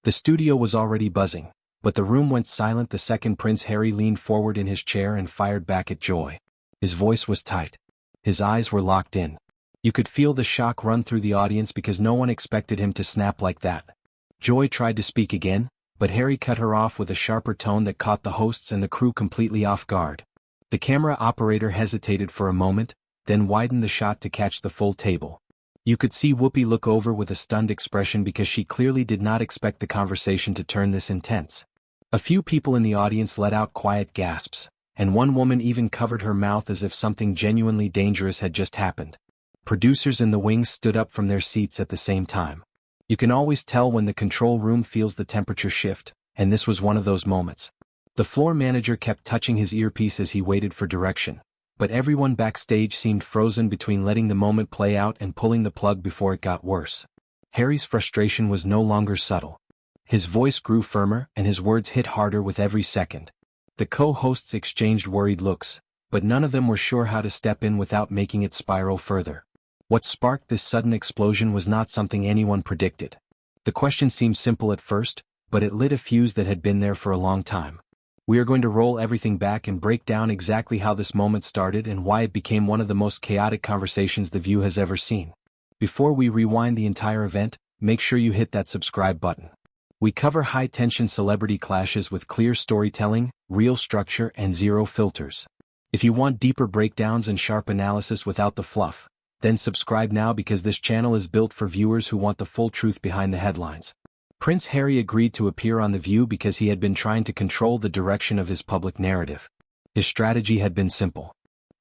The studio was already buzzing, but the room went silent the second Prince Harry leaned forward in his chair and fired back at Joy. His voice was tight. His eyes were locked in. You could feel the shock run through the audience because no one expected him to snap like that. Joy tried to speak again, but Harry cut her off with a sharper tone that caught the hosts and the crew completely off guard. The camera operator hesitated for a moment, then widened the shot to catch the full table. You could see Whoopi look over with a stunned expression because she clearly did not expect the conversation to turn this intense. A few people in the audience let out quiet gasps, and one woman even covered her mouth as if something genuinely dangerous had just happened. Producers in the wings stood up from their seats at the same time. You can always tell when the control room feels the temperature shift, and this was one of those moments. The floor manager kept touching his earpiece as he waited for direction, but everyone backstage seemed frozen between letting the moment play out and pulling the plug before it got worse. Harry's frustration was no longer subtle. His voice grew firmer and his words hit harder with every second. The co-hosts exchanged worried looks, but none of them were sure how to step in without making it spiral further. What sparked this sudden explosion was not something anyone predicted. The question seemed simple at first, but it lit a fuse that had been there for a long time. We are going to roll everything back and break down exactly how this moment started and why it became one of the most chaotic conversations The View has ever seen. Before we rewind the entire event, make sure you hit that subscribe button. We cover high-tension celebrity clashes with clear storytelling, real structure, and zero filters. If you want deeper breakdowns and sharp analysis without the fluff, then subscribe now because this channel is built for viewers who want the full truth behind the headlines. Prince Harry agreed to appear on The View because he had been trying to control the direction of his public narrative. His strategy had been simple.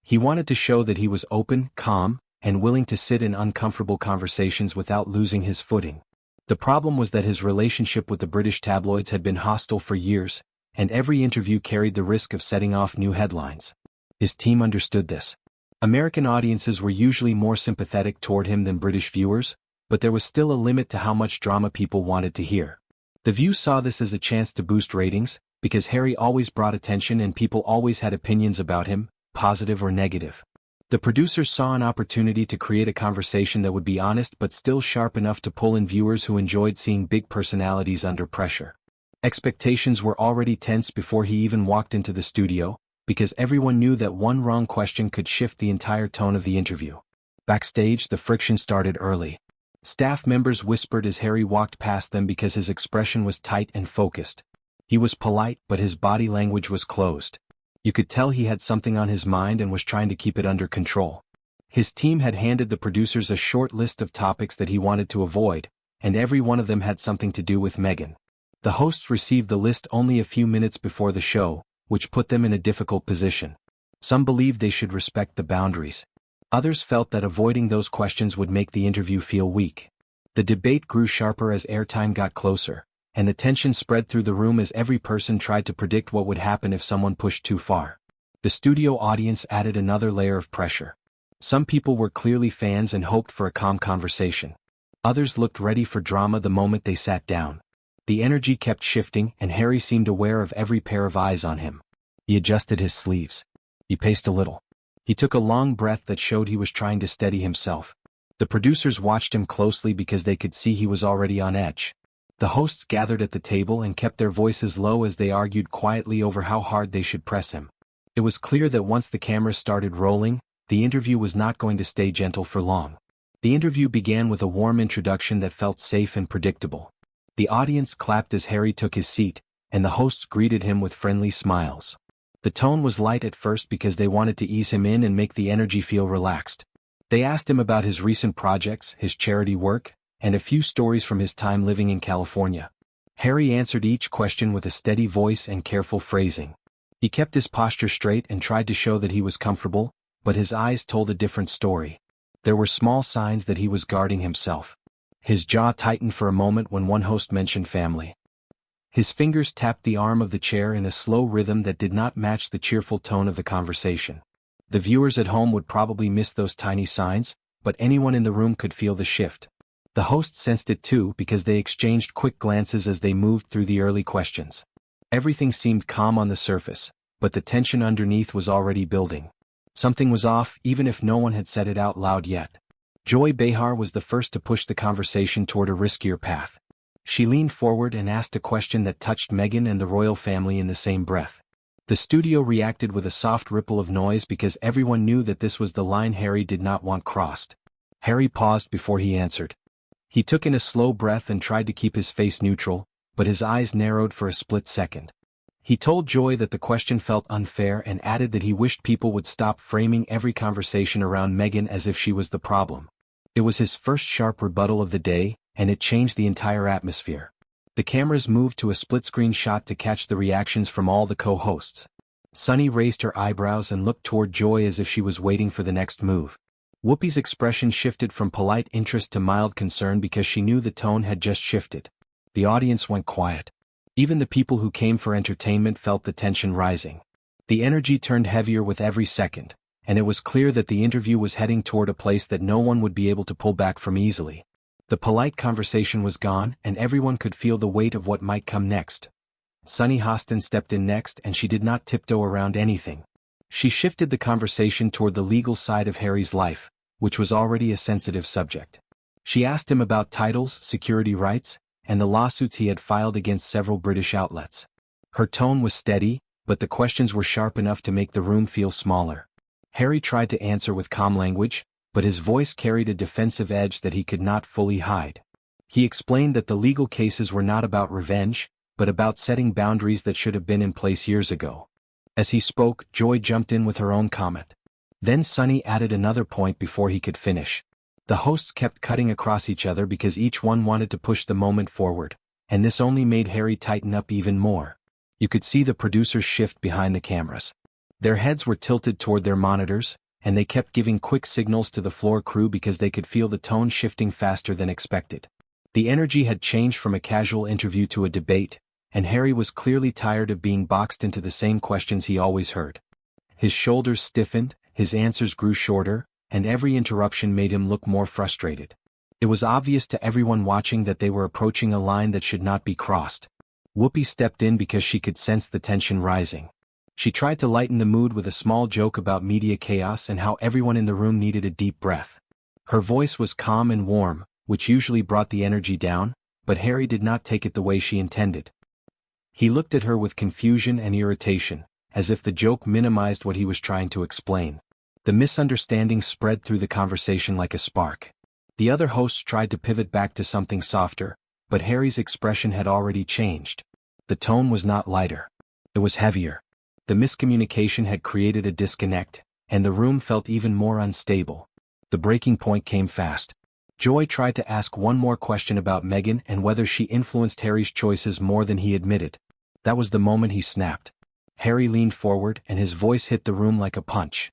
He wanted to show that he was open, calm, and willing to sit in uncomfortable conversations without losing his footing. The problem was that his relationship with the British tabloids had been hostile for years, and every interview carried the risk of setting off new headlines. His team understood this. American audiences were usually more sympathetic toward him than British viewers, but there was still a limit to how much drama people wanted to hear. The View saw this as a chance to boost ratings, because Harry always brought attention and people always had opinions about him, positive or negative. The producers saw an opportunity to create a conversation that would be honest but still sharp enough to pull in viewers who enjoyed seeing big personalities under pressure. Expectations were already tense before he even walked into the studio, because everyone knew that one wrong question could shift the entire tone of the interview. Backstage, the friction started early. Staff members whispered as Harry walked past them because his expression was tight and focused. He was polite, but his body language was closed. You could tell he had something on his mind and was trying to keep it under control. His team had handed the producers a short list of topics that he wanted to avoid, and every one of them had something to do with Meghan. The hosts received the list only a few minutes before the show, which put them in a difficult position. Some believed they should respect the boundaries. Others felt that avoiding those questions would make the interview feel weak. The debate grew sharper as airtime got closer, and the tension spread through the room as every person tried to predict what would happen if someone pushed too far. The studio audience added another layer of pressure. Some people were clearly fans and hoped for a calm conversation. Others looked ready for drama the moment they sat down. The energy kept shifting and Harry seemed aware of every pair of eyes on him. He adjusted his sleeves. He paced a little. He took a long breath that showed he was trying to steady himself. The producers watched him closely because they could see he was already on edge. The hosts gathered at the table and kept their voices low as they argued quietly over how hard they should press him. It was clear that once the cameras started rolling, the interview was not going to stay gentle for long. The interview began with a warm introduction that felt safe and predictable. The audience clapped as Harry took his seat, and the hosts greeted him with friendly smiles. The tone was light at first because they wanted to ease him in and make the energy feel relaxed. They asked him about his recent projects, his charity work, and a few stories from his time living in California. Harry answered each question with a steady voice and careful phrasing. He kept his posture straight and tried to show that he was comfortable, but his eyes told a different story. There were small signs that he was guarding himself. His jaw tightened for a moment when one host mentioned family. His fingers tapped the arm of the chair in a slow rhythm that did not match the cheerful tone of the conversation. The viewers at home would probably miss those tiny signs, but anyone in the room could feel the shift. The hosts sensed it too because they exchanged quick glances as they moved through the early questions. Everything seemed calm on the surface, but the tension underneath was already building. Something was off even if no one had said it out loud yet. Joy Behar was the first to push the conversation toward a riskier path. She leaned forward and asked a question that touched Meghan and the royal family in the same breath. The studio reacted with a soft ripple of noise because everyone knew that this was the line Harry did not want crossed. Harry paused before he answered. He took in a slow breath and tried to keep his face neutral, but his eyes narrowed for a split second. He told Joy that the question felt unfair and added that he wished people would stop framing every conversation around Meghan as if she was the problem. It was his first sharp rebuttal of the day, and it changed the entire atmosphere. The cameras moved to a split-screen shot to catch the reactions from all the co-hosts. Sunny raised her eyebrows and looked toward Joy as if she was waiting for the next move. Whoopi's expression shifted from polite interest to mild concern because she knew the tone had just shifted. The audience went quiet. Even the people who came for entertainment felt the tension rising. The energy turned heavier with every second, and it was clear that the interview was heading toward a place that no one would be able to pull back from easily. The polite conversation was gone, and everyone could feel the weight of what might come next. Sunny Hostin stepped in next, and she did not tiptoe around anything. She shifted the conversation toward the legal side of Harry's life, which was already a sensitive subject. She asked him about titles, security rights, and the lawsuits he had filed against several British outlets. Her tone was steady, but the questions were sharp enough to make the room feel smaller. Harry tried to answer with calm language, but his voice carried a defensive edge that he could not fully hide. He explained that the legal cases were not about revenge, but about setting boundaries that should have been in place years ago. As he spoke, Joy jumped in with her own comment. Then Sunny added another point before he could finish. The hosts kept cutting across each other because each one wanted to push the moment forward, and this only made Harry tighten up even more. You could see the producers shift behind the cameras. Their heads were tilted toward their monitors, and they kept giving quick signals to the floor crew because they could feel the tone shifting faster than expected. The energy had changed from a casual interview to a debate, and Harry was clearly tired of being boxed into the same questions he always heard. His shoulders stiffened, his answers grew shorter, and every interruption made him look more frustrated. It was obvious to everyone watching that they were approaching a line that should not be crossed. Whoopi stepped in because she could sense the tension rising. She tried to lighten the mood with a small joke about media chaos and how everyone in the room needed a deep breath. Her voice was calm and warm, which usually brought the energy down, but Harry did not take it the way she intended. He looked at her with confusion and irritation, as if the joke minimized what he was trying to explain. The misunderstanding spread through the conversation like a spark. The other hosts tried to pivot back to something softer, but Harry's expression had already changed. The tone was not lighter. It was heavier. The miscommunication had created a disconnect, and the room felt even more unstable. The breaking point came fast. Joy tried to ask one more question about Meghan and whether she influenced Harry's choices more than he admitted. That was the moment he snapped. Harry leaned forward and his voice hit the room like a punch.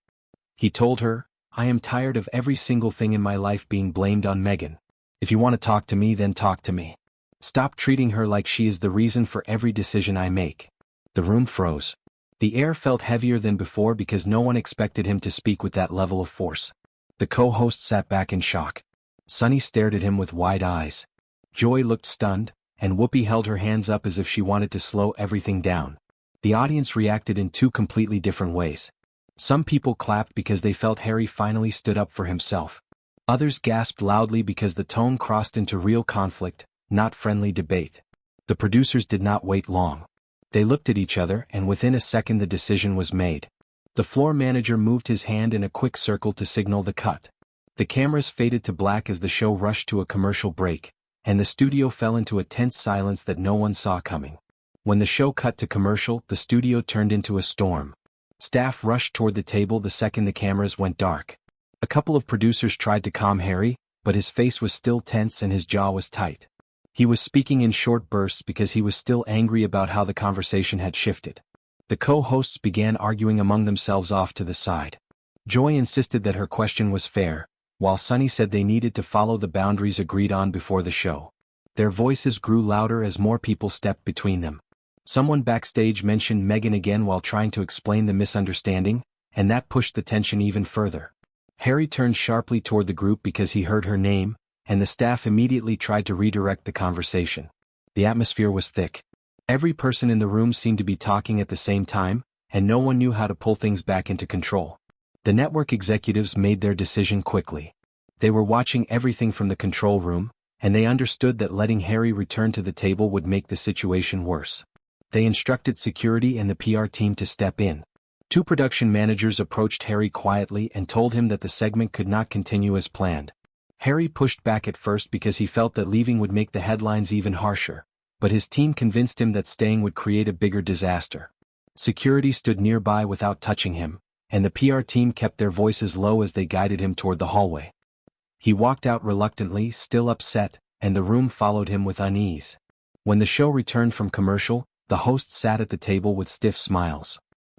He told her, "I am tired of every single thing in my life being blamed on Meghan. If you want to talk to me, then talk to me. Stop treating her like she is the reason for every decision I make." The room froze. The air felt heavier than before because no one expected him to speak with that level of force. The co-host sat back in shock. Sunny stared at him with wide eyes. Joy looked stunned, and Whoopi held her hands up as if she wanted to slow everything down. The audience reacted in two completely different ways. Some people clapped because they felt Harry finally stood up for himself. Others gasped loudly because the tone crossed into real conflict, not friendly debate. The producers did not wait long. They looked at each other, and within a second the decision was made. The floor manager moved his hand in a quick circle to signal the cut. The cameras faded to black as the show rushed to a commercial break, and the studio fell into a tense silence that no one saw coming. When the show cut to commercial, the studio turned into a storm. Staff rushed toward the table the second the cameras went dark. A couple of producers tried to calm Harry, but his face was still tense and his jaw was tight. He was speaking in short bursts because he was still angry about how the conversation had shifted. The co-hosts began arguing among themselves off to the side. Joy insisted that her question was fair, while Sunny said they needed to follow the boundaries agreed on before the show. Their voices grew louder as more people stepped between them. Someone backstage mentioned Meghan again while trying to explain the misunderstanding, and that pushed the tension even further. Harry turned sharply toward the group because he heard her name, and the staff immediately tried to redirect the conversation. The atmosphere was thick. Every person in the room seemed to be talking at the same time, and no one knew how to pull things back into control. The network executives made their decision quickly. They were watching everything from the control room, and they understood that letting Harry return to the table would make the situation worse. They instructed security and the PR team to step in. Two production managers approached Harry quietly and told him that the segment could not continue as planned. Harry pushed back at first because he felt that leaving would make the headlines even harsher, but his team convinced him that staying would create a bigger disaster. Security stood nearby without touching him, and the PR team kept their voices low as they guided him toward the hallway. He walked out reluctantly, still upset, and the room followed him with unease. When the show returned from commercial, the hosts sat at the table with stiff smiles.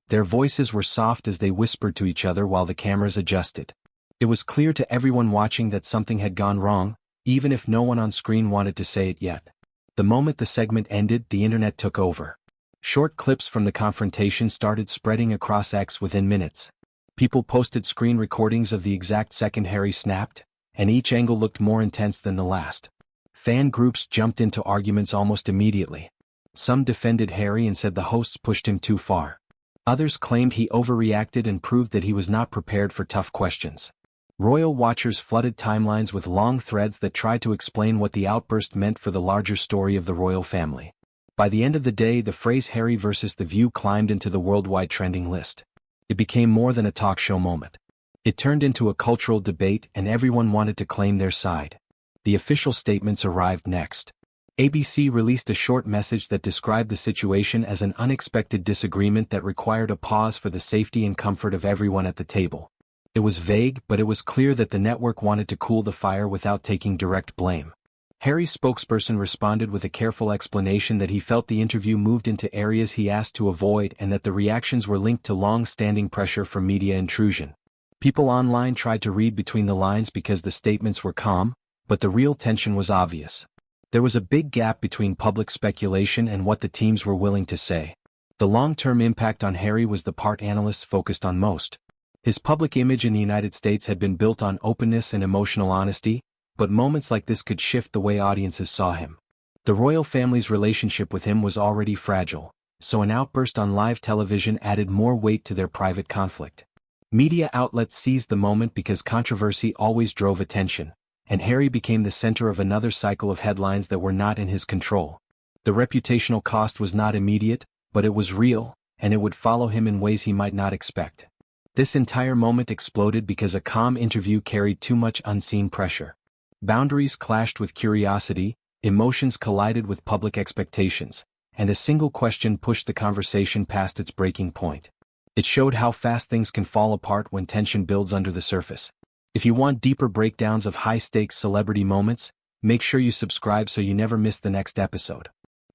Their voices were soft as they whispered to each other while the cameras adjusted. It was clear to everyone watching that something had gone wrong, even if no one on screen wanted to say it yet. The moment the segment ended, the internet took over. Short clips from the confrontation started spreading across X within minutes. People posted screen recordings of the exact second Harry snapped, and each angle looked more intense than the last. Fan groups jumped into arguments almost immediately. Some defended Harry and said the hosts pushed him too far. Others claimed he overreacted and proved that he was not prepared for tough questions. Royal watchers flooded timelines with long threads that tried to explain what the outburst meant for the larger story of the royal family. By the end of the day, the phrase Harry versus The View climbed into the worldwide trending list. It became more than a talk show moment. It turned into a cultural debate, and everyone wanted to claim their side. The official statements arrived next. ABC released a short message that described the situation as an unexpected disagreement that required a pause for the safety and comfort of everyone at the table. It was vague, but it was clear that the network wanted to cool the fire without taking direct blame. Harry's spokesperson responded with a careful explanation that he felt the interview moved into areas he asked to avoid and that the reactions were linked to long-standing pressure from media intrusion. People online tried to read between the lines because the statements were calm, but the real tension was obvious. There was a big gap between public speculation and what the teams were willing to say. The long-term impact on Harry was the part analysts focused on most. His public image in the United States had been built on openness and emotional honesty, but moments like this could shift the way audiences saw him. The royal family's relationship with him was already fragile, so an outburst on live television added more weight to their private conflict. Media outlets seized the moment because controversy always drove attention, and Harry became the center of another cycle of headlines that were not in his control. The reputational cost was not immediate, but it was real, and it would follow him in ways he might not expect. This entire moment exploded because a calm interview carried too much unseen pressure. Boundaries clashed with curiosity, emotions collided with public expectations, and a single question pushed the conversation past its breaking point. It showed how fast things can fall apart when tension builds under the surface. If you want deeper breakdowns of high-stakes celebrity moments, make sure you subscribe so you never miss the next episode.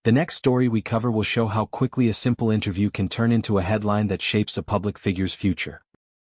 The next story we cover will show how quickly a simple interview can turn into a headline that shapes a public figure's future.